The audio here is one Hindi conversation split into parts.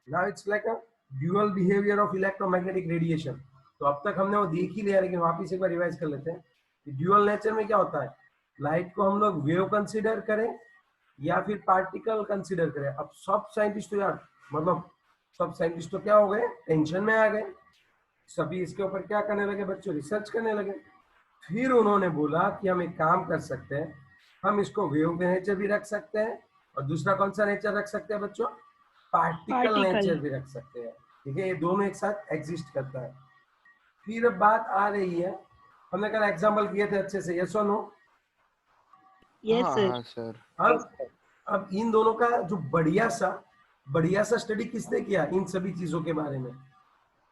Now it's like a dual behaviour of electromagnetic radiation. तो अब तक हमने वो देख ही लिया, लेकिन वापिस एक बार रिवाइज कर लेते हैं कि ड्यूअल नेचर में क्या होता है। लाइट को हम लोग वेव कंसिडर करें या फिर पार्टिकल कंसिडर करें। अब सब साइंटिस्ट तो यार, मतलब सब साइंटिस्ट तो क्या हो गए, टेंशन में आ गए। सभी इसके ऊपर क्या करने लगे बच्चों, रिसर्च करने लगे। फिर उन्होंने बोला कि हम एक काम कर सकते हैं, हम इसको वेव के नेचर भी रख सकते हैं, और दूसरा कौन सा नेचर रख सकते हैं बच्चों, पार्टिकल पार्टिकल। नेचर भी रख सकते हैं। ठीक है, ये दोनों एक साथ एग्जिस्ट करता है। फिर अब बात आ रही है, हमने कल एग्जांपल किए थे अच्छे से, यस और नो। यस हाँ सर। हाँ सर। अब इन दोनों का जो बढ़िया सा स्टडी किसने किया इन सभी चीजों के बारे में।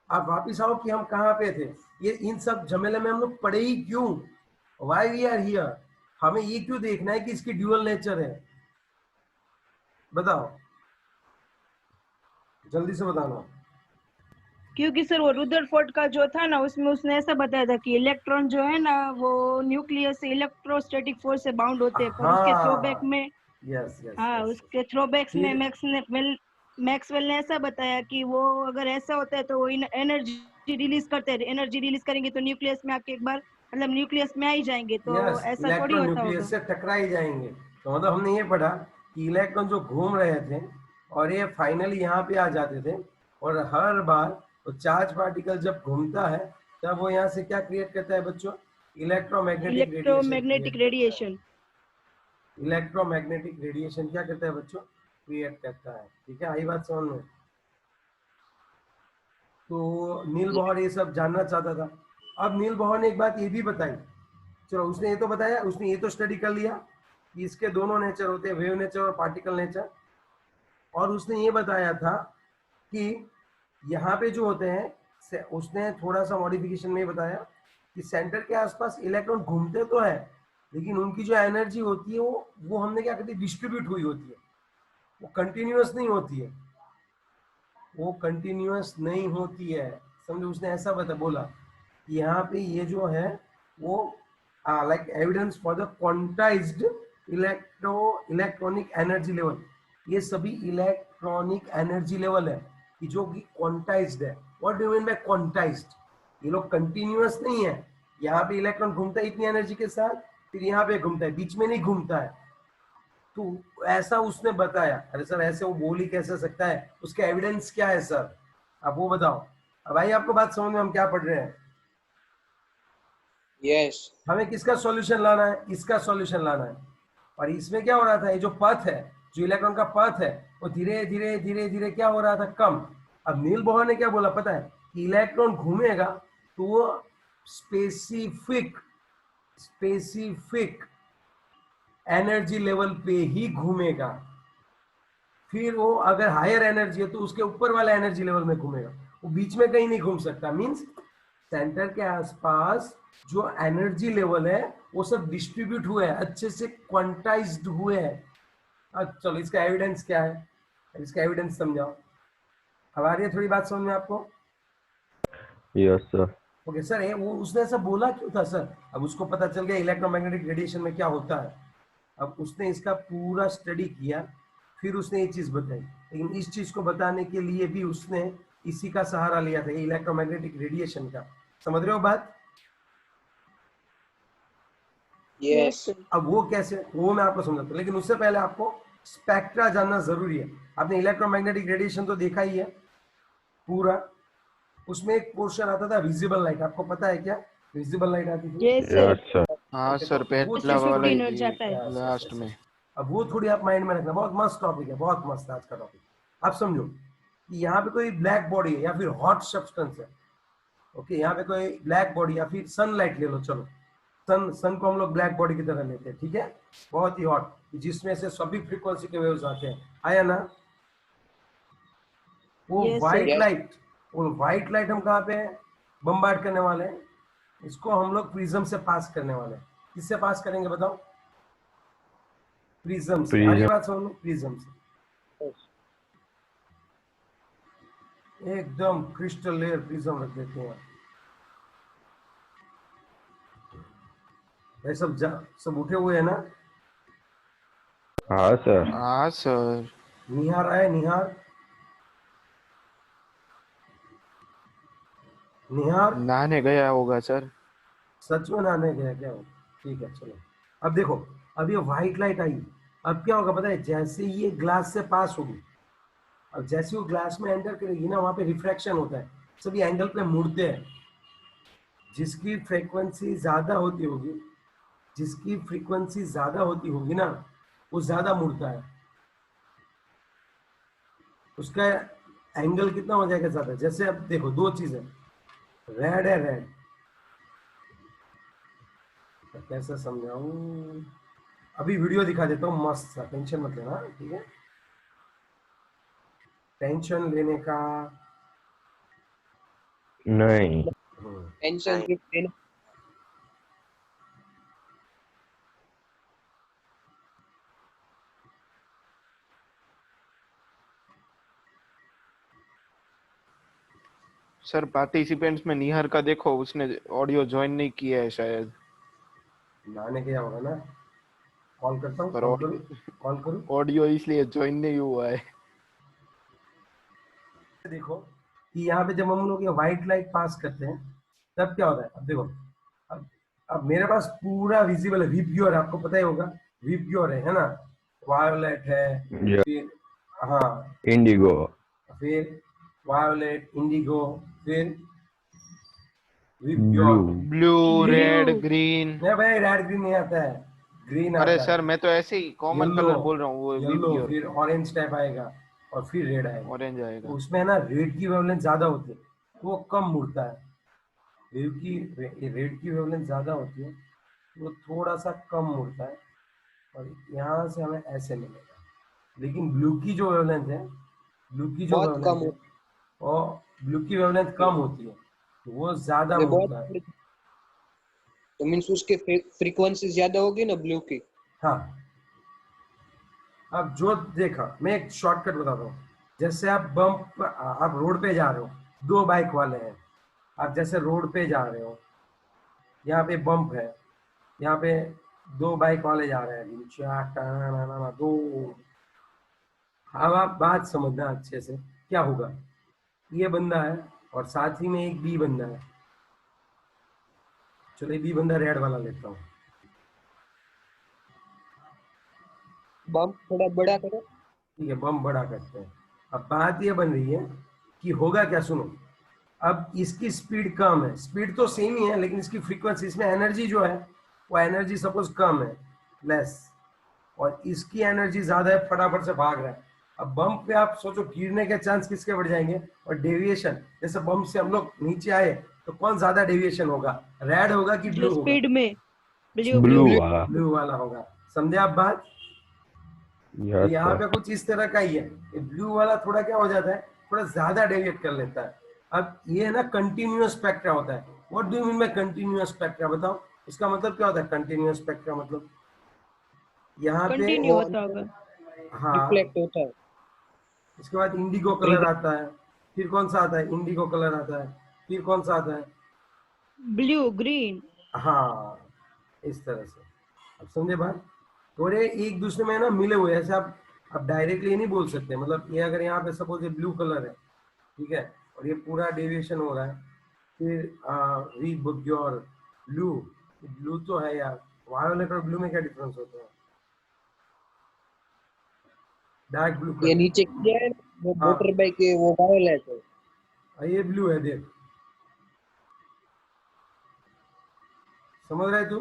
आप वापिस आओ कि हम कहाँ पे थे, ये इन सब झमेले में हम लोग पढ़े ही क्यों, वाई वी आर हियर। हमें ये क्यों देखना है कि इसकी ड्यूअल नेचर है, बताओ, जल्दी से बताना। क्योंकि सर वो रुदरफोर्ड का जो था ना, उसमें उसने ऐसा बताया था कि इलेक्ट्रॉन जो है ना वो न्यूक्लियस से इलेक्ट्रोस्टैटिक फोर्स से बाउंड होते हैं, पर उसके थ्रोबैक हाँ, में, यस यस हाँ यस। उसके थ्रोबैक्स में फिर मैक्सवेल ने ऐसा बताया कि वो अगर ऐसा होता है तो वो एनर्जी रिलीज करते हैं, एनर्जी रिलीज करेंगे तो न्यूक्लियस में आपके एक बार मतलब न्यूक्लियस में आ ही जाएंगे, तो यस, ऐसा थोड़ी इलेक्ट्रॉन होता न्यूक्लियस होगा। से टकरा ही जाएंगे। तो मतलब हमने ये पढ़ा कि इलेक्ट्रॉन जो घूम रहे थे और ये फाइनली यहाँ पे आ जाते थे, और हर बार वो चार्ज पार्टिकल जब घूमता है तब वो यहाँ से क्या क्रिएट करता है बच्चों, इलेक्ट्रोमैग्नेटिक रेडिएशन इलेक्ट्रोमैग्नेटिक क्रिएट करता है। रेडिएशन। इलेक्ट्रोमैग्नेटिक रेडिएशन क्या करता है बच्चों, क्रिएट करता है। ठीक है, आई बात समझ में। तो नील बॉहर ये सब जानना चाहता था। अब नील बॉहर ने एक बात ये भी बताई, चलो उसने ये तो बताया, उसने ये तो स्टडी कर लिया कि इसके दोनों नेचर होते हैं, वेव नेचर और पार्टिकल नेचर। और उसने ये बताया था कि यहाँ पे जो होते हैं, उसने थोड़ा सा मॉडिफिकेशन में बताया कि सेंटर के आसपास इलेक्ट्रॉन घूमते तो है, लेकिन उनकी जो एनर्जी होती है वो हमने क्या कहते हैं, डिस्ट्रीब्यूट हुई होती है, वो कंटिन्यूअस नहीं होती है, वो कंटिन्यूअस नहीं होती है। समझो, उसने ऐसा बोला कि यहाँ पे ये जो है वो like evidence for the quantized electronic energy level. ये सभी इलेक्ट्रॉनिक एनर्जी लेवल है कि जो कि क्वांटाइज्ड है। What do you mean by quantized, ये लोग कंटिन्यूअस नहीं है। यहाँ पे इलेक्ट्रॉन घूमता है इतनी एनर्जी के साथ, फिर यहाँ पे घूमता है, बीच में नहीं घूमता है। तो ऐसा उसने बताया। अरे सर ऐसे वो बोल ही कैसे सकता है, उसके एविडेंस क्या है सर, आप वो बताओ। अब भाई आपको बात समझ में, हम क्या पढ़ रहे हैं। यस। हमें किसका सॉल्यूशन लाना है, इसका सॉल्यूशन लाना है। और इसमें क्या हो रहा था, ये जो पथ है, जो इलेक्ट्रॉन का पथ है, वो धीरे धीरे धीरे धीरे क्या हो रहा था, कम। अब नील बोहर ने क्या बोला पता है, कि इलेक्ट्रॉन घूमेगा तो वो स्पेसिफिक स्पेसिफिक एनर्जी लेवल पे ही घूमेगा। फिर वो अगर हायर एनर्जी है तो उसके ऊपर वाला एनर्जी लेवल में घूमेगा, वो बीच में कहीं नहीं घूम सकता। मींस सेंटर के आसपास जो एनर्जी लेवल है वो सब डिस्ट्रीब्यूट हुए हैं, अच्छे से क्वांटाइज्ड हुए हैं। अब चलो इसका एविडेंस क्या है, इसका एविडेंस समझाओ। अब आ रही है थोड़ी बात समझ में आपको। Yes sir. ओके सर, वो उसने ऐसा बोला क्यों था सर, अब उसको पता चल गया इलेक्ट्रोमैग्नेटिक रेडिएशन में क्या होता है। अब उसने इसका पूरा स्टडी किया, फिर उसने ये चीज बताई। लेकिन इस चीज को बताने के लिए भी उसने इसी का सहारा लिया था, इलेक्ट्रोमैग्नेटिक रेडिएशन का। समझ रहे हो बात। Yes yes. सर। अब वो कैसे, वो मैं आपको समझाता हूँ, लेकिन उससे पहले आपको स्पेक्ट्रा जानना जरूरी है। आपने इलेक्ट्रोमैग्नेटिक रेडिएशन तो देखा ही है पूरा, उसमें एक पोर्शन आता था विजिबल लाइट, आपको पता है क्या विजिबल लाइट आती थी। Yes sir. Yes sir. हाँ ओके, तो सर, वो पहला से चीज थोड़ी, 15 हर्ट्ज ही आता है। लास्ट में। अब वो थोड़ी आप माइंड में रखना, बहुत मस्त टॉपिक है, बहुत मस्त आज का टॉपिक। आप समझो कि यहाँ पे कोई ब्लैक बॉडी है या फिर हॉट सब्सटेंस है। ओके, यहाँ पे कोई ब्लैक बॉडी या फिर सनलाइट ले लो, चलो सन को हम लोग ब्लैक बॉडी की तरह लेते हैं, ठीक है, बहुत ही हॉट, जिसमें से सभी फ्रीक्वेंसी के वेव्स आते हैं, आया ना। वो yes sir. White yes. Light, वो व्हाइट लाइट हम कहाँ पे बम्बार्ड करने वाले हैं, इसको हम लोग प्रिज्म से पास करने वाले हैं। किससे पास करेंगे बताओ, प्रिज्म से। आ रही प्रिज्म। बात समझ में, प्रिज्म से एकदम क्रिस्टल लेयर प्रिज्म रख देते हैं। भाई सब उठे हुए हैं ना। हाँ सर। हाँ सर। निहार आए, निहार। निहार नहाने गया होगा सर। सच में नहाने गया क्या वो? ठीक है चलो। अब देखो, अब ये व्हाइट लाइट आई, अब क्या होगा पता है, जैसे ये ग्लास से पास होगी, अब जैसे वो ग्लास में एंटर करेगी ना, वहां पे रिफ्रैक्शन होता है, सभी एंगल पे मुड़ते हैं। जिसकी फ्रीक्वेंसी ज्यादा होती होगी, जिसकी फ्रीक्वेंसी ज्यादा होती होगी ना, वो ज्यादा मुड़ता है, उसका एंगल कितना हो जाएगा ज्यादा। जैसे अब देखो दो चीज है, रेड है रेड, कैसे समझाऊं, अभी वीडियो दिखा देता हूँ मस्त सा, टेंशन मत लेना, ठीक है, टेंशन लेने का नहीं। टेंशन की पेन। सर पार्टिसिपेंट्स में निहार का देखो, उसने ऑडियो ज्वाइन नहीं किया है शायद। नहाने क्या होगा ना, कॉल करता हूँ, पर कॉल करूँ, कॉल करूँ। ऑडियो इसलिए ज्वाइन नहीं हुआ है। देखो कि यहाँ पे जब हम लोग ये व्हाइट लाइट पास करते हैं तब क्या होता है, अब देखो, अब अब मेरे पास पूरा विजिबल है, विप्योर आपको पता ही होगा, विप्योर है ना, वायोलेट है, या फिर हाँ, इंडिगो। फिर वायोलेट, इंडिगो, फिर blue. विप्योर। Blue, red, blue, green. नहीं भाई, रेड ग्रीन नहीं आता है, ग्रीन अरे आता है, सर मैं तो ऐसे ही कॉमन येलो, कलर बोल रहा हूँ, वो वी येलो, प्योर। फिर ऑरेंज टाइप आएगा, और फिर रेड आएगा। ऑरेंज तो आएगा। उसमें है ना रेड की वेवलेंथ ज्यादा होती है, तो वो कम मुड़ता है। रेड की रेड की वेवलेंथ ज्यादा होती है, तो वो थोड़ा सा कम मुड़ता है, और यहाँ से हमें ऐसे मिलेगा। लेकिन ब्लू की जो वेवलेंथ है, ब्लू की जो बहुत कम वेवलेंथ है, होती और ब्लू की वेवलेंथ कम होती है, तो वो ज्यादा है, मुड़ता है। बहुत। तो मीन्स उसकी फ्रीक्वेंसी ज्यादा होगी ना ब्लू की। हाँ, अब जो देखा, मैं एक शॉर्टकट बताता हूँ। जैसे आप आप रोड पे जा रहे हो, दो बाइक वाले हैं, आप जैसे रोड पे जा रहे हो, यहाँ पे बम्प है, यहाँ पे दो बाइक वाले जा रहे हैं, चार टाना दो। अब आप बात समझना अच्छे से, क्या होगा, ये बंदा है और साथ ही में एक बी बंदा है, चलो बी बंदा रेड वाला लेता हूँ, बम थोड़ा बड़ा करो। ठीक है, बम बड़ा करते हैं। अब बात ये बन रही है कि होगा क्या, सुनो, अब इसकी स्पीड कम है, स्पीड तो सेम ही है, लेकिन इसकी फ्रीक्वेंसी, इसमें एनर्जी जो है, वो एनर्जी सपोज कम है, लेस, और इसकी एनर्जी ज्यादा है, फटाफट से भाग रहा है। अब बम्प पे आप सोचो गिरने के चांस किसके बढ़ जाएंगे, और डेविएशन, जैसे बम्प से हम लोग नीचे आए तो कौन ज्यादा डेविएशन होगा, रेड होगा कि जो ब्लू होगा? स्पीड में, ब्लू ब्लू ब्लू। वाला। ब्लू वाला होगा, समझे आप बात? तो यस यहाँ पे सर। कुछ इस तरह का ही है, ब्लू वाला थोड़ा क्या हो जाता है, थोड़ा ज्यादा डेविएट कर लेता है। अब ये ना कंटिन्यूअस स्पेक्ट्रा होता है। What do you mean by continuous spectra, बताओ, इसका मतलब क्या होता है कंटिन्यूअस स्पेक्ट्रा? मतलब यहाँ पे, कंटिन्यू वो होता होगा। हाँ, रिफ्लेक्ट होता है। इसके बाद इंडिगो कलर आता है, फिर कौन सा आता है, इंडिगो कलर आता है, फिर कौन सा आता है, ब्लू, ग्रीन। हाँ, इस तरह से। अब समझे बात? थोड़े एक दूसरे में ना मिले हुए हैं, ऐसे आप डायरेक्टली नहीं बोल सकते। मतलब ये अगर यहाँ पे सपोज ये ब्लू कलर है, ठीक है, और ये पूरा डेविएशन हो रहा है, फिर वी योर ब्लू, ब्लू तो है यार, वायोलेट और ब्लू में क्या डिफरेंस होता है? डार्क ब्लू ये कलर, नीचे किया है ना, वो हाँ, मोटर बाइक है, वो वायलेट है। ये ब्लू है, देख, समझ रहे तू?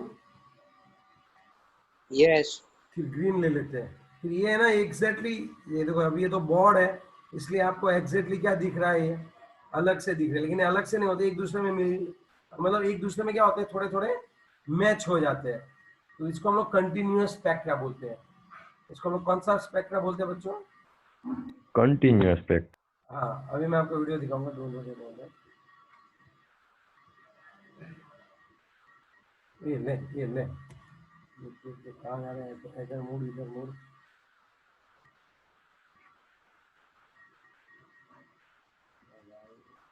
यस। फिर ग्रीन ले लेते हैं, फिर ये है ना एग्जैक्टली, ये देखो, अभी ये तो बॉर्ड है, इसलिए आपको एग्जैक्टली क्या दिख रहा है, ये अलग से दिख रहा है, लेकिन ये अलग से नहीं होते, एक दूसरे में मिल, मतलब एक दूसरे में क्या होते हैं, थोड़े थोड़े मैच हो जाते हैं। तो इसको हम लोग कंटिन्यूअस स्पेक्ट्रा बोलते हैं। इसको हम लोग कौन सा स्पेक्ट्रा बोलते हैं बच्चों? कंटिन्यूअस स्पेक्ट। हाँ, अभी मैं आपको वीडियो दिखाऊंगा, दोनों जगह। ये ले, ये ले, कहाँ जा रहे हैं, इधर मुड़, इधर मुड़,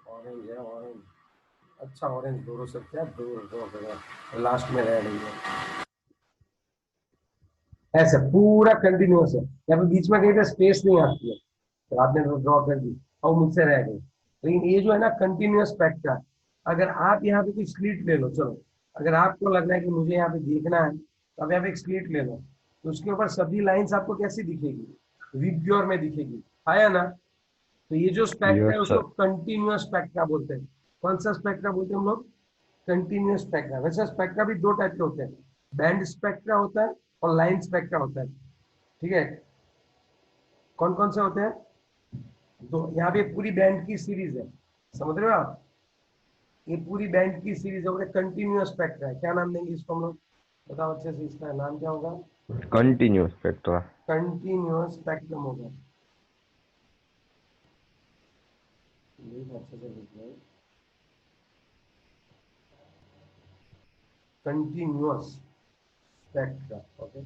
ऑरेंज है, ऑरेंज, अच्छा ऑरेंज दो हो सकते हैं, दो लास्ट में रेड है, ऐसे पूरा कंटिन्यूअस है, यहाँ पे बीच में कहीं पे स्पेस नहीं आती है, तो आपने ड्रॉ कर दी और मुझसे रह गई। लेकिन ये जो है ना कंटिन्यूअस स्पेक्ट्रा, अगर आप यहाँ पे कोई स्लिट ले लो, चलो अगर आपको लग रहा है कि मुझे यहाँ पे देखना है तो आप यहाँ पे एक स्लिट ले लो, तो उसके ऊपर सभी लाइंस आपको कैसी दिखेगी, विबग्योर में दिखेगी, आया ना। तो ये जो स्पेक्ट्रा Yes, है उसको sir. कंटिन्यूअस स्पेक्ट्रा बोलते हैं। कौन सा स्पेक्ट्रा बोलते हैं हम लोग, कंटिन्यूअस स्पेक्ट्रा। वैसे स्पेक्ट्रा भी दो टाइप के होते हैं, बैंड स्पेक्ट्रा होता है और लाइन स्पेक्ट्रा होता है, ठीक है। कौन कौन से होते हैं, तो यहाँ पे पूरी बैंड की सीरीज है, समझ रहे हो आप, ये पूरी बैंड की सीरीज है, कंटिन्यूअस स्पेक्ट्रा है। क्या नाम देंगे इसको हम लोग, बताओ अच्छे से, इसका नाम क्या होगा, Continuous spectra. कंटिन्यूअस स्पेक्ट्रम होगा। अच्छे से लिखना, कंटिन्यूअस स्पेक्ट्रा, ओके।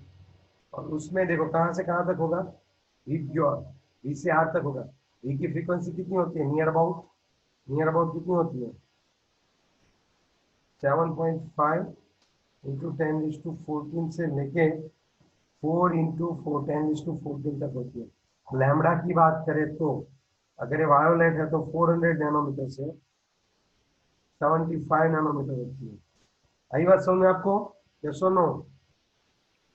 और उसमें देखो कहाँ से कहाँ तक होगा, विबग्योर, वी से आर तक होगा। वी की फ्रीक्वेंसी कितनी होती है, नियर अबाउट कितनी होती है, 7.5 इंटू 10⁻14 से लेके 4 इंटू 10⁻14 तक होती है। लैम्बडा की बात करें तो अगर ये वायोलेट है तो 400 नैनोमीटर से 75 नैनोमीटर होती है। आई बात समझ में आपको, यस और नो।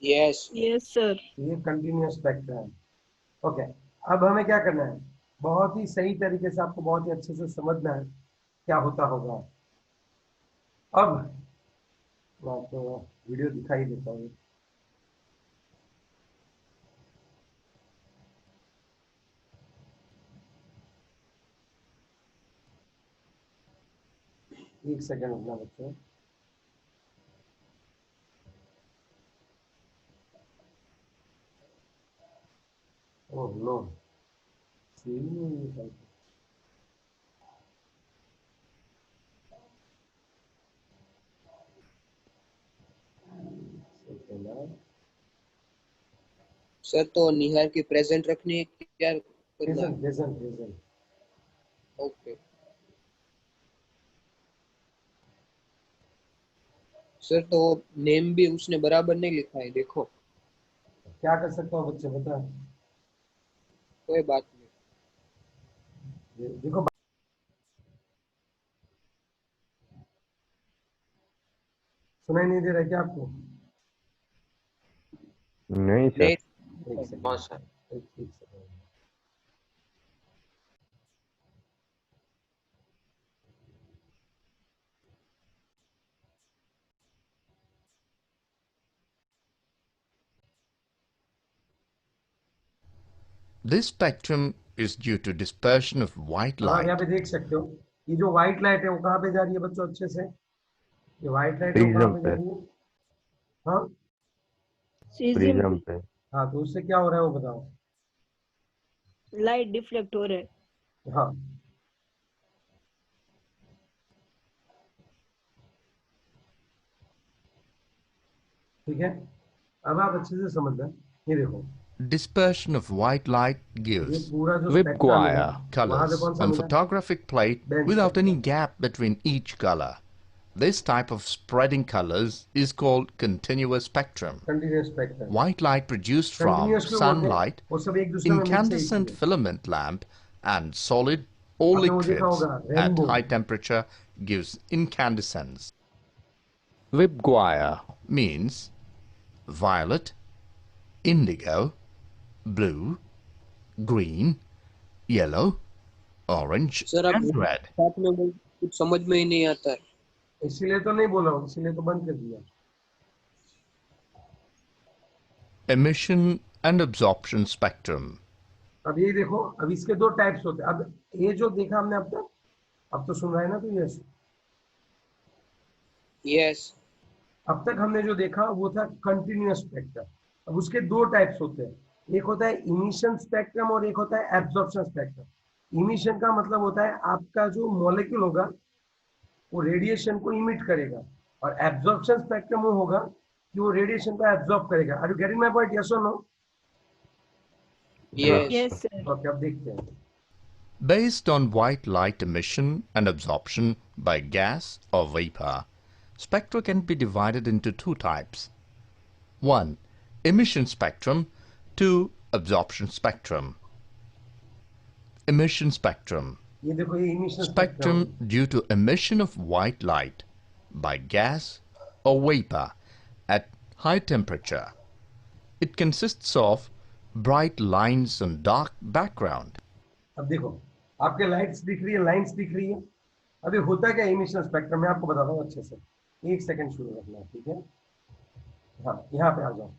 Yes yes sir. ये कंटिन्यूअस स्पेक्ट्रा है, ओके। अब हमें क्या करना है, बहुत ही सही तरीके से आपको बहुत ही अच्छे से समझना है क्या होता होगा। अब मैं आपको वीडियो दिखाई देता हूँ। एक सेकंड रुकना बच्चों। ओह नो, सर, तो निहार की प्रेजेंट रखनी है, क्या करना है? प्रेजेंट। ओके सर, तो नेम भी उसने बराबर नहीं लिखा है, देखो। क्या कर सकता हूँ बच्चे, बता। कोई बात देखो सुनाई नहीं दे रहा है क्या आपको, नहीं sir. नहीं। एक सेकंड, हाँ सर। एक second. This spectrum is due to dispersion of white अब आप यहाँ light. पे देख सकते हो, ये जो व्हाइट लाइट है वो कहाँ पे जा रही है बच्चों, अच्छे से, ये व्हाइट लाइट है वो कहाँ Prism पे जा पे. रही है, हाँ सीजियम Prism पे. हाँ, तो उससे क्या हो रहा है वो बताओ। लाइट डिफ्लेक्ट हो रहा है। हाँ, ठीक है। अब आप अच्छे से समझना, ये देखो, Dispersion of white light ये gives पूरा जो Vib स्पेक्ट्रम है Guire वहां से colors कौन सा on मिला, photographic plate band without any spectrum, gap between each color. This type of spreading colors is called continuous spectrum. Continuous spectrum. White light produced from continuous क्यों बोलते हैं, sunlight, वो सब एक दूसरे में मिक्स है incandescent इसलिए। filament lamp, and solid or आपने वो देखा liquids होगा at rainbow, high temperature gives incandescence. Vib Guire means violet, indigo, blue, green, yellow, orange, sir, आप and red. साथ में बोल, कुछ समझ में ही नहीं आता है। इसीलिए तो नहीं बोला हूँ, इसीलिए तो बंद कर दिया। Emission and absorption spectrum. अब ये देखो, अब इसके दो टाइप्स होते हैं। अब ये जो देखा हमने अब तक, अब तो सुन रहा है ना तो यस, यस अब तक हमने जो देखा वो था कंटिन्यूअस स्पेक्ट्रम। अब उसके दो टाइप्स होते हैं, एक होता है इमिशन स्पेक्ट्रम और एक होता है एब्जॉर्प्शन स्पेक्ट्रम। इमिशन का मतलब होता है आपका जो मॉलिक्यूल होगा वो रेडिएशन को इमिट करेगा, और एब्जॉर्प्शन स्पेक्ट्रम वो होगा कि वो रेडिएशन को एब्जॉर्ब करेगा। Are you getting my point, yes और no? Yes yes sir. Okay, अब देखते हैं। Based on white light emission and absorption by gas or vapor, spectra can be divided into two types. 1. Emission spectrum. 2. Absorption spectrum. Emission spectrum ये देखो ये emission spectrum Spectrum due to emission of white light by gas or vapor at high temperature. It consists of bright lines on dark background. अब देखो आपके लाइट्स दिख रही है, लाइंस दिख रही है। अभी होता क्या इमिशन स्पेक्ट्रम, मैं आपको बताता हूँ अच्छे से। एक सेकंड शुरू रखना, ठीक है। हाँ यहाँ पे आ जाओ,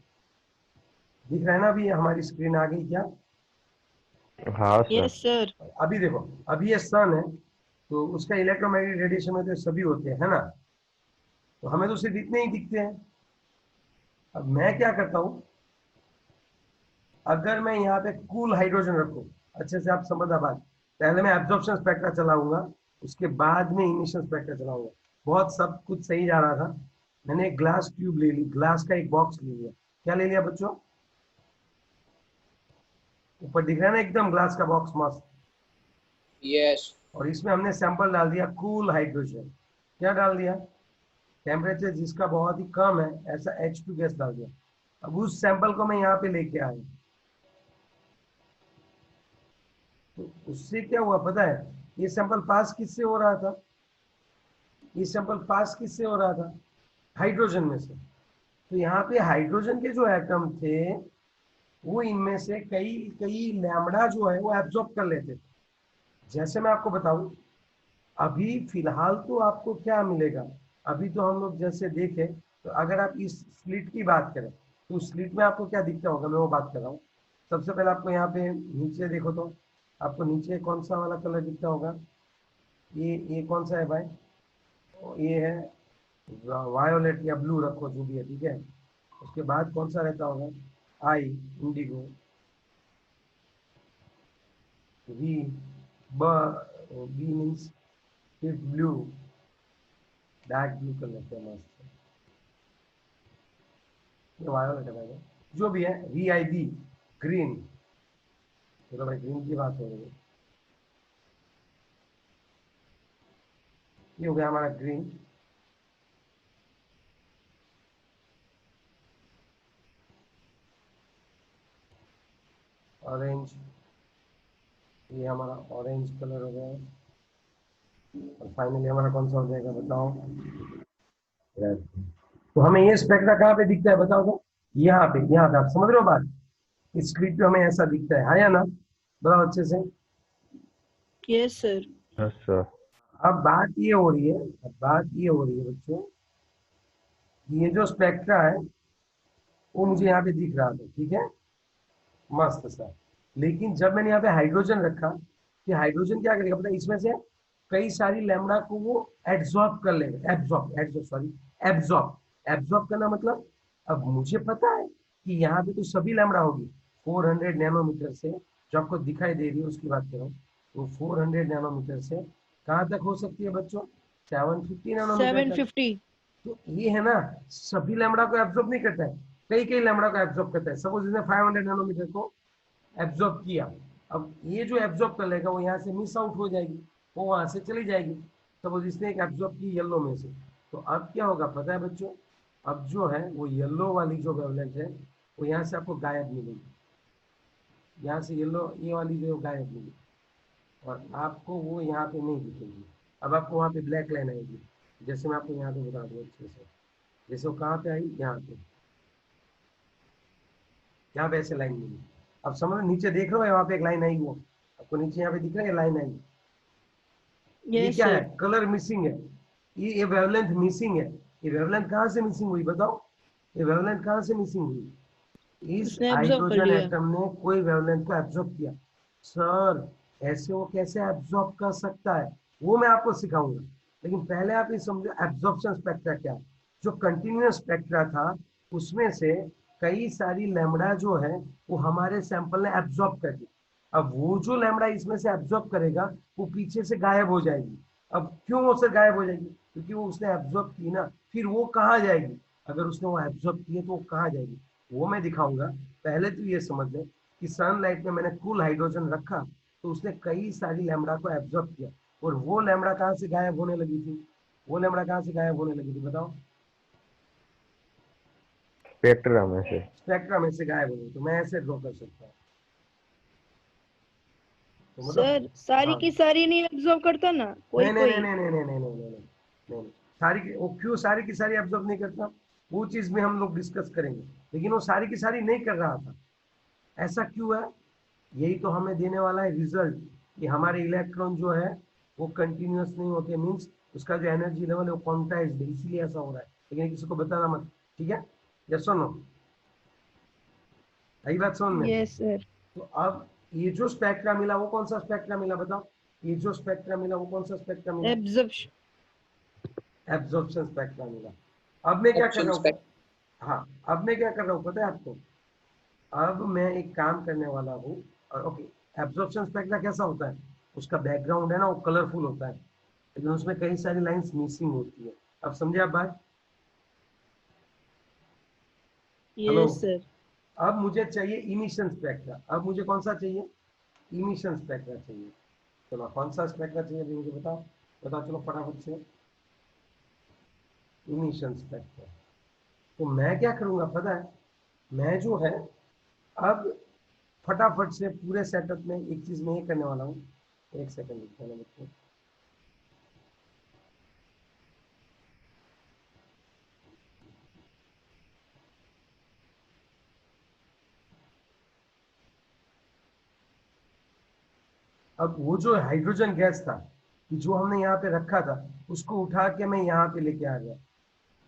दिख रहा है ना अभी हमारी स्क्रीन आ गई क्या? हाँ सर। Yes sir. अभी देखो, अभी ये सन है तो उसका इलेक्ट्रोमैग्नेटिक रेडिएशन में तो सभी होते हैं, है ना? तो हमें तो सिर्फ इतने ही दिखते हैं। अब मैं क्या करता हूँ, अगर मैं यहाँ पे कूल हाइड्रोजन रखूं, अच्छे से आप समझ आ बात, पहले मैं एब्जॉर्प्शन स्पेक्ट्रा चलाऊंगा, उसके बाद में इमिशन स्पेक्ट्रा चलाऊंगा। बहुत सब कुछ सही जा रहा था, मैंने एक ग्लास ट्यूब ले ली, ग्लास का एक बॉक्स ले लिया। क्या ले लिया बच्चों? ऊपर दिख रहा है ना एकदम ग्लास का बॉक्स मस्त। यस। और इसमें हमने सैंपल डाल दिया कूल हाइड्रोजन। क्या डाल दिया? टेम्परेचर जिसका बहुत ही कम है ऐसा H2 गैस डाल दिया। अब उस सैंपल को मैं यहाँ पे लेके आया, तो उससे क्या हुआ पता है? ये सैंपल पास किससे हो रहा था? ये सैंपल पास किससे हो रहा था? हाइड्रोजन में से। तो यहाँ पे हाइड्रोजन के जो एटम थे वो इनमें से कई कई लैम्बडा जो है वो एब्जॉर्ब कर लेते थे। जैसे मैं आपको बताऊं, अभी फिलहाल तो आपको क्या मिलेगा, अभी तो हम लोग जैसे देखें तो अगर आप इस स्लिट की बात करें तो स्लिट में आपको क्या दिखता होगा, मैं वो बात कर रहा हूँ। सबसे पहले आपको यहाँ पे नीचे देखो तो आपको नीचे कौन सा वाला कलर दिखता होगा? ये कौन सा है भाई? ये है वायोलेट या ब्लू, रखो जो भी है, ठीक है। उसके बाद कौन सा रहता होगा? आई, इंडिगो, वी, बी मीन्स फिर ब्लू, डार्क ब्लू कलर का मस्त, ये वायोलेट है भाई, जो भी है। वी आई बी, ग्रीन, चलो भाई ग्रीन की बात हो रही है, ये हो गया हमारा ग्रीन। ऑरेंज, ये हमारा ऑरेंज कलर हो गया। और फाइनली हमारा कौन सा हो जाएगा बताओ? रेड। तो हमें ये स्पेक्ट्रा कहाँ पे दिखता है बताओ तो? यहाँ पे आप समझ रहे हो बात? इस स्क्रीन पे हमें ऐसा दिखता है, हाँ या ना? बताओ अच्छे से। Yes sir. Yes sir. अब बात ये हो रही है, अब बात ये हो रही है बच्चों, ये जो स्पेक्ट्रा है वो मुझे यहाँ पे दिख रहा था, ठीक है, मस्त सा। लेकिन जब मैंने यहाँ पे हाइड्रोजन रखा, कि हाइड्रोजन क्या करेगा पता है? इसमें से कई सारी लैम्बडा को वो एब्जॉर्ब कर लेगा। एब्जॉर्ब एब्जॉर्ब करना मतलब, अब मुझे पता है कि यहाँ पे तो सभी लैम्बडा होगी 400 नैनोमीटर से, जो आपको दिखाई दे रही है उसकी बात कर रहा हूँ। वो 400 नैनोमीटर से कहाँ तक हो सकती है बच्चों? 750 नैनोमीटर तक। 750। तो ये है ना, सभी लैम्बडा को एब्जॉर्ब नहीं करता है, कई कई लैम्बडा को एब्जॉर्ब करता है। सपोज इसने 500 नैनोमीटर को एब्जॉर्ब किया, अब ये जो एब्जॉर्ब कर लेगा वो यहाँ से मिस आउट हो जाएगी, वो वहां से चली जाएगी। सपोज इसने एक एब्जॉर्ब की येलो में से, तो अब क्या होगा पता है बच्चों? अब जो है वो येलो वाली जो वेवलेंथ है वो यहाँ से आपको गायब मिलेगी, यहाँ से येलो ये वाली जो गायब मिलेगी, और आपको वो यहाँ पे नहीं दिखेगी। अब आपको वहाँ पे ब्लैक लाइन आएगी, जैसे मैं आपको यहाँ पे बता दूँ अच्छे से। जैसे वो कहाँ पे आई, यहाँ पे ऐसे लाइन मिली। अब समझ नीचे देख रहे हो वहाँ पे एक लाइन आई, वो आपको नीचे यहाँ पे दिख रहा है लाइन आई। ये यस क्या है? सर। कलर मिसिंग है, ये वेवलेंथ मिसिंग है। ये वेवलेंथ कहाँ से मिसिंग हुई बताओ? ये वेवलेंथ कहाँ से मिसिंग हुई? इस उसने एब्जॉर्ब कर हाइड्रोजन लिया। एटम ने कोई वेवलेंथ को एब्जॉर्ब किया। सर ऐसे वो कैसे एब्जॉर्ब कर सकता है, वो मैं आपको सिखाऊंगा। लेकिन पहले आप ये समझो एब्जॉर्प्शन स्पेक्ट्रा क्या है। जो कंटिन्यूअस स्पेक्ट्रा था उसमें से कई सारी लैम्बडा जो है वो हमारे सैंपल ने एब्जॉर्ब कर दी। अब वो जो लैम्बडा इसमें से एब्जॉर्ब करेगा वो पीछे से गायब हो जाएगी। अब क्यों वो से गायब हो जाएगी? क्योंकि वो उसने एब्जॉर्ब की ना, फिर वो कहाँ जाएगी? अगर उसने वो एब्जॉर्ब की है तो वो कहाँ जाएगी, वो मैं दिखाऊंगा। पहले तो ये समझ लें कि सनलाइट में मैंने कूल हाइड्रोजन रखा तो उसने कई सारी लैम्बडा को एब्जॉर्ब किया, और वो लैम्बडा कहाँ से गायब होने लगी थी? वो लैम्बडा कहाँ से गायब होने लगी थी बताओ? स्पेक्ट्रा में से। स्पेक्ट्रा में से गायब हो गई। तो मैं ऐसे ड्रॉ कर सकता हूँ, तो मतलब सर सारी हाँ की सारी नहीं एब्जॉर्ब करता ना, कोई नहीं नहीं कोई। नहीं नहीं नहीं नहीं नहीं नहीं नहीं नहीं नहीं। सारी वो क्यों सारी की सारी एब्जॉर्ब नहीं करता, वो चीज में हम लोग डिस्कस करेंगे, लेकिन वो सारी की सारी नहीं कर रहा था। ऐसा क्यों है, यही तो हमें देने वाला है रिजल्ट, कि हमारे इलेक्ट्रॉन जो है वो कंटिन्यूअस नहीं होते, मींस उसका जो एनर्जी लेवल है वो क्वांटाइज्ड है, इसीलिए ऐसा हो रहा है, लेकिन किसी को बताना मत, ठीक है? यस और नो, यही बात समझ में? Yes sir. तो अब ये जो स्पेक्ट्रा मिला वो कौन सा स्पेक्ट्रा मिला बताओ, ये जो स्पेक्ट्रा मिला वो कौन सा स्पेक्ट्रा मिला? एब्जॉर्प्शन। एब्जॉर्प्शन स्पेक्ट्रा मिला। अब मैं क्या कर ऑप्शन रहा हूँ, स्पेक्ट हाँ अब मैं क्या कर रहा हूँ पता है आपको, अब मैं एक काम करने वाला हूँ। और ओके, एब्जॉर्प्शन स्पेक्ट्रा कैसा होता है, उसका बैकग्राउंड है ना वो कलरफुल होता है, लेकिन उसमें कई सारी लाइंस मिसिंग होती है। अब समझे आप बात? Hello, yes sir. अब मुझे चाहिए इमिशन स्पेक्ट्रा, अब मुझे कौन सा चाहिए, इमिशन स्पेक्ट्रा चाहिए। चलो कौन सा स्पेक्ट्रा चाहिए अभी मुझे बताओ, बताओ चलो फटाफट से, इमिशन स्पेक्ट्रा। तो मैं क्या करूंगा पता है, मैं जो है अब फटाफट से पूरे सेटअप में एक चीज मैं ये करने वाला हूँ, एक सेकंड रुकना मुझको। अब वो जो हाइड्रोजन गैस था कि जो हमने यहाँ पे रखा था, उसको उठा के मैं यहाँ पे लेके आ गया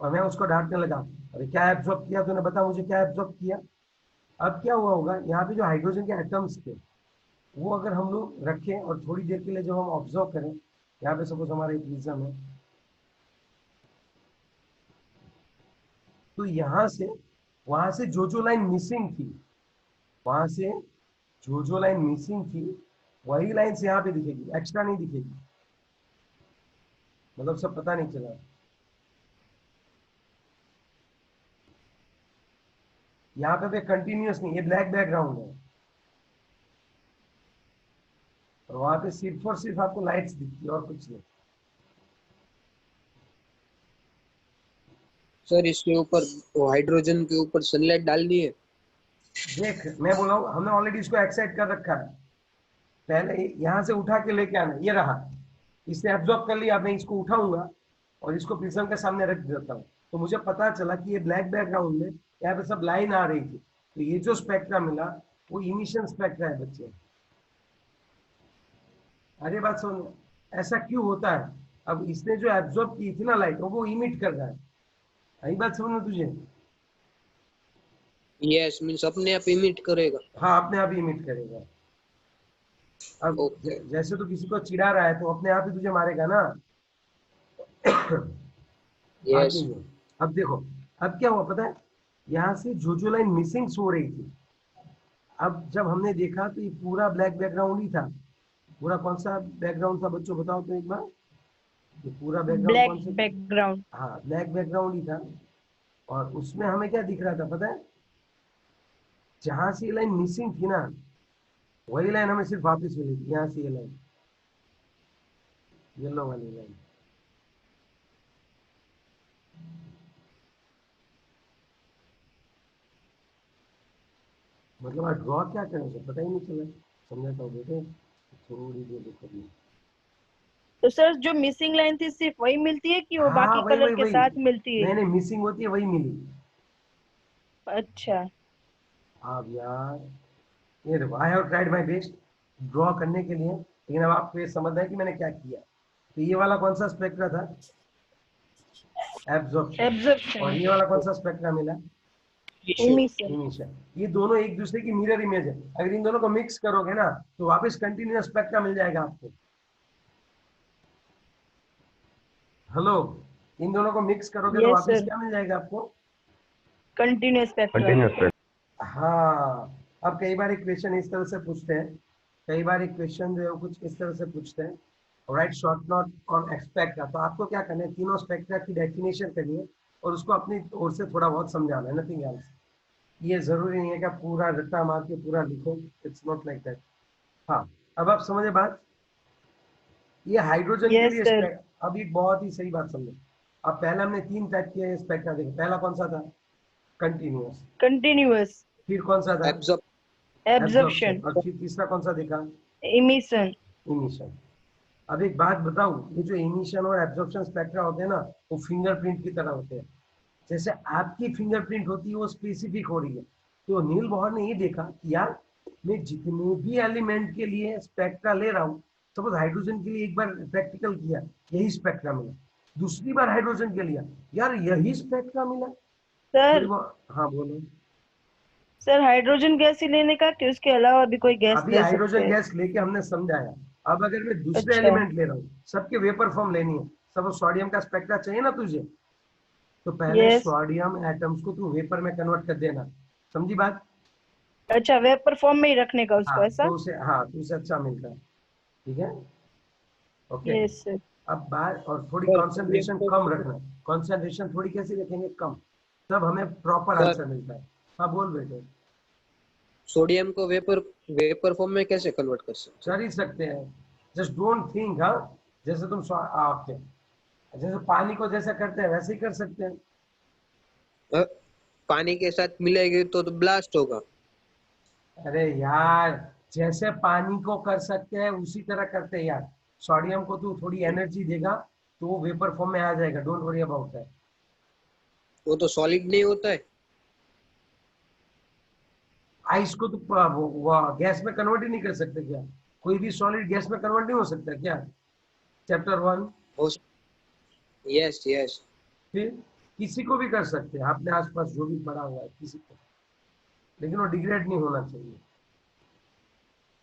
और मैं उसको डांटने लगा, अरे क्या एब्जॉर्ब किया तूने, बता मुझे क्या एब्जॉर्ब किया। अब क्या हुआ होगा, यहाँ पे जो हाइड्रोजन के एटम्स थे वो अगर हम लोग रखें और थोड़ी देर के लिए जब हम ऑब्जर्व करें, यहाँ पे सपोज हमारा एक प्रिज्म है, तो यहाँ से वहां से जो लाइन मिसिंग थी, वहां से जो लाइन मिसिंग थी वही लाइन से यहाँ पे दिखेगी, एक्स्ट्रा नहीं दिखेगी, मतलब सब पता नहीं चला। यहाँ पे कंटिन्यूअस नहीं, ये ब्लैक बैकग्राउंड है और वहां पे सिर्फ और सिर्फ आपको लाइट्स दिखती है और कुछ नहीं। सर इसके ऊपर हाइड्रोजन के ऊपर सनलाइट डालनी है। देख मैं बोला हूँ हमने ऑलरेडी इसको एक्साइट कर रखा है, पहले यहाँ से उठा के लेके आना, ये रहा, इसने एब्जॉर्ब कर लिया, मैं इसको उठाऊंगा और इसको प्रिज्म के सामने रख देता हूँ, तो मुझे पता चला कि ये ब्लैक बैकग्राउंड में यहाँ पे सब लाइन आ रही थी, तो ये जो स्पेक्ट्रा मिला वो इमिशन स्पेक्ट्रा है बच्चे। अरे बात सुन, ऐसा क्यों होता है, अब इसने जो एब्जॉर्ब की थी ना लाइट वो इमिट कर रहा है, यही बात समझ में तुझे? यस मींस अपने आप इमिट करेगा। हाँ अपने आप इमिट करेगा। अब ओके जैसे तो किसी को चिढ़ा रहा है तो अपने आप ही तुझे मारेगा ना। बात यस नहीं है। अब देखो, अब क्या हुआ पता है, यहाँ से जो लाइन मिसिंग हो रही थी, अब जब हमने देखा तो ये पूरा ब्लैक बैकग्राउंड ही था। पूरा कौन सा बैकग्राउंड था बच्चों बताओ तो एक बार, ये पूरा बैकग्राउंड ब्लैक कौन सा था? बैकग्राउंड। हाँ ब्लैक बैकग्राउंड ही था, और उसमें हमें क्या दिख रहा था पता है, जहां से ये लाइन मिसिंग थी ना वही लाइन हमें सिर्फ वापस मिली थी, यहाँ से ये लाइन, येलो वाली लाइन। मतलब आज ड्रॉ क्या करें उसे पता ही नहीं चला, समझाता हूँ बेटे थोड़ी देर रुको। तो सर जो मिसिंग लाइन थी सिर्फ वही मिलती है कि वो हाँ बाकी वही कलर वही के वही, साथ मिलती है? नहीं नहीं मिसिंग होती है वही मिली। अच्छा। अब यार ये देखो, I have tried my best draw करने के लिए, लेकिन अब आपको ये समझना है कि मैंने क्या किया। तो ये वाला कौन सा स्पेक्ट्रा था, एब्जॉर्प्शन, और एब्जॉर्प्शन। ये वाला कौन सा स्पेक्ट्रा मिला, इमिशन। इमिशन। ये दोनों एक दूसरे की मिरर इमेज है, अगर इन दोनों को मिक्स करोगे ना तो वापस कंटिन्यूअस स्पेक्ट्रा मिल जाएगा आपको। हेलो, इन दोनों को मिक्स करोगे तो यस वापस सर। क्या मिल जाएगा आपको? Continuous spectra. कंटिन्यूस हाँ। अब कई बार एक क्वेश्चन इस तरह से पूछते हैं, कई बार एक क्वेश्चन जो है वो कुछ इस तरह से पूछते हैं, right short note on spectra. तो आपको क्या करना है, तीनों स्पेक्ट्रा की डेफिनेशन करनी है और उसको अपनी ओर से थोड़ा बहुत समझाना है, नथिंग एल्स। ये जरूरी नहीं है कि आप पूरा रट्टा मार के पूरा लिखो, इट्स नॉट लाइक दैट। हाँ अब आप समझे बात, ये हाइड्रोजन के यस लिए सर। अब एक बहुत ही सही बात समझो। अब पहले हमने तीन टाइप के स्पेक्ट्रा देखे, पहला कौन सा था, कंटिन्यूअस, कंटिन्यूअस। फिर कौन सा था, एब्जॉर्ब एब्जॉर्प्शन, एब्जॉर्प्शन। और फिर तीसरा कौन सा देखा, इमिशन। इमिशन। अब एक बात बताऊं, ये जो इमिशन और एब्जॉर्प्शन स्पेक्ट्रा होते हैं ना, वो फिंगरप्रिंट की तरह होते हैं। जैसे आपकी फिंगरप्रिंट होती है वो स्पेसिफिक हो रही है, तो नील बॉहर ने ये देखा कि यार मैं जितने भी एलिमेंट के लिए स्पेक्ट्रा ले रहा हूँ, सपोज हाइड्रोजन के लिए एक बार प्रैक्टिकल किया, यही स्पेक्ट्रा मिला, दूसरी बार हाइड्रोजन के लिया, यार यही स्पेक्ट्रा मिला। सर हाँ बोलो। सर हाइड्रोजन गैस ही लेने का कि उसके अलावा भी कोई गैस अभी ले सकते हाइड्रोजन हैं? गैस लेके हमने समझाया। अब अगर मैं दूसरे अच्छा। एलिमेंट ले रहा हूँ, सबके वेपर फॉर्म लेनी है, सब सोडियम का स्पेक्ट्रा चाहिए ना तुझे, तो पहले यस। सोडियम एटम्स को तू वेपर में कन्वर्ट कर देना। समझी बात? अच्छा, वेपर फॉर्म में ही रखने का उसको, हाँ ऐसा? तो उसे अच्छा मिलता है। ठीक है, ओके। Yes sir. अब बात और थोड़ी सर सोडियम कंसंट्रेशन को कम रखना। कंसंट्रेशन थोड़ी कैसे रखेंगे, कम, तब हमें प्रॉपर सर आंसर मिलता है। हाँ बोल बेटे। सोडियम को वेपर वेपर फॉर्म में कैसे कन्वर्ट कर सकते कर ही सकते हैं, जस्ट डोंट थिंक। हाँ, जैसे तुम आपके जैसे पानी को जैसा करते हैं वैसे ही कर सकते हैं। हैं? पानी के साथ मिलेगी तो ब्लास्ट होगा। अरे यार, जैसे पानी को कर सकते हैं उसी तरह करते हैं यार। सोडियम को तू थोड़ी एनर्जी देगा तो वो वेपर फॉर्म में आ जाएगा, डोंट वरी अबाउट दैट। वो तो सॉलिड नहीं होता है। आइस को तो वो गैस में कन्वर्ट ही नहीं कर सकते क्या? कोई भी सॉलिड गैस में कन्वर्ट नहीं हो सकता क्या? चैप्टर 1। हो यस यस। फिर किसी को भी कर सकते हैं, अपने आसपास जो भी पड़ा हुआ है किसी को, लेकिन वो डिग्रेड नहीं होना चाहिए।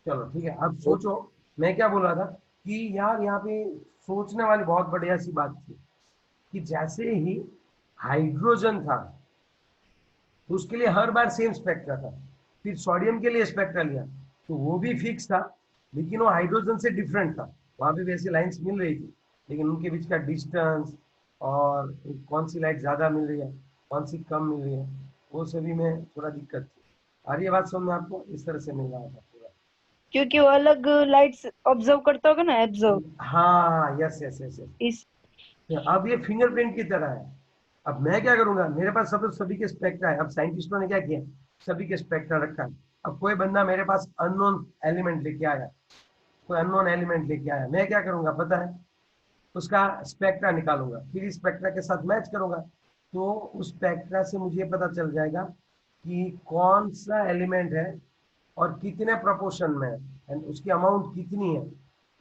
चलो ठीक है, अब सोचो मैं क्या बोल रहा था कि यार यहाँ पे सोचने वाली बहुत बढ़िया सी बात थी कि जैसे ही हाइड्रोजन था तो उसके लिए हर बार सेम स्पेक्ट्रा था, फिर सोडियम के लिए स्पेक्ट्रा लिया तो वो भी फिक्स था, लेकिन वो हाइड्रोजन से डिफरेंट था। वहां भी वैसी लाइंस मिल रही थी, लेकिन उनके बीच का डिस्टेंस और कौन सी लाइट ज्यादा मिल रही है, कौन सी कम मिल रही है, वो सभी में थोड़ा दिक्कत थी। आ रही है बात समझ में आपको? इस तरह से मिल रहा था पूरा। क्योंकि वो अलग लाइट्स ऑब्जर्व करता होगा ना, एब्जर्व। हाँ यस यस यस यस। इस अब ये फिंगरप्रिंट की तरह है। अब मैं क्या करूंगा, मेरे पास सब सभी के स्पेक्ट्रा है। अब साइंटिस्टों ने क्या किया, सभी के स्पेक्ट्रा रखा है। अब कोई बंदा मेरे पास अननोन एलिमेंट लेके आया, कोई अननोन एलिमेंट लेके आया, मैं क्या करूंगा पता है, उसका स्पेक्ट्रा निकालूंगा, फिर इस स्पेक्ट्रा के साथ मैच करूंगा, तो उस स्पेक्ट्रा से मुझे पता चल जाएगा कि कौन सा एलिमेंट है और कितने प्रोपोर्शन में है, एंड उसकी अमाउंट कितनी है,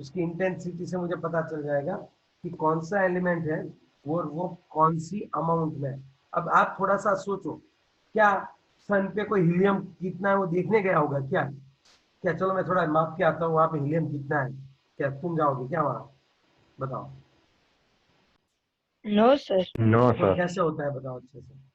उसकी इंटेंसिटी से मुझे पता चल जाएगा कि कौन सा एलिमेंट है वो कौन सी अमाउंट में है। अब आप थोड़ा सा सोचो, क्या सन पे कोई हीलियम कितना है वो देखने गया होगा क्या? क्या चलो मैं थोड़ा माप के आता हूँ वहां पे हीलियम कितना है, क्या तुम जाओगे क्या वहां? बताओ। No sir. नो तो सर। कैसे होता है बताओ अच्छे से।